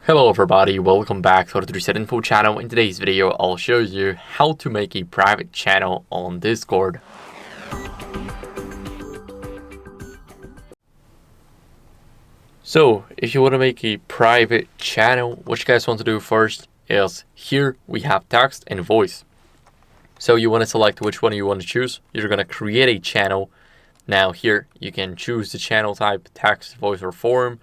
Hello everybody, welcome back to the HardReset.Info channel. In today's video, I'll show you how to make a private channel on Discord. So, if you want to make a private channel, what you guys want to do first is here we have text and voice. So you want to select which one you want to choose. You're going to create a channel. Now here you can choose the channel type, text, voice, or forum.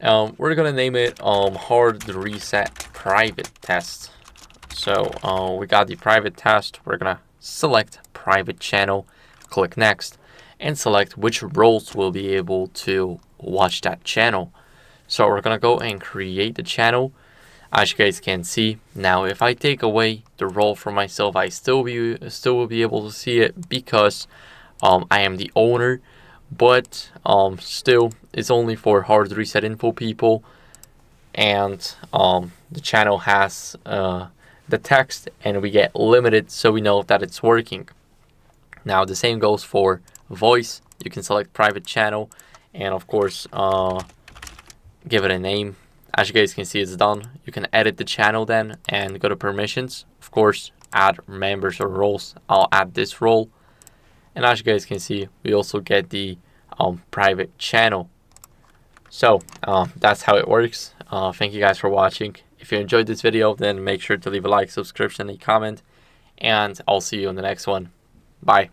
We're gonna name it hard reset private test. So we got the private test. We're gonna select private channel, click next, and select which roles will be able to watch that channel. So we're gonna go and create the channel. As you guys can see, now if I take away the role for myself, I still will be able to see it because I am the owner. But still, it's only for HardReset.Info people, and the channel has the text, and we get limited, so we know that it's working. Now the same goes for voice. You can select private channel, and of course give it a name. As you guys can see, it's done. You can edit the channel then and go to permissions. Of course, add members or roles. I'll add this role. And as you guys can see, we also get the private channel. So that's how it works. Thank you guys for watching. If you enjoyed this video, then make sure to leave a like, subscription, and a comment. And I'll see you in the next one. Bye.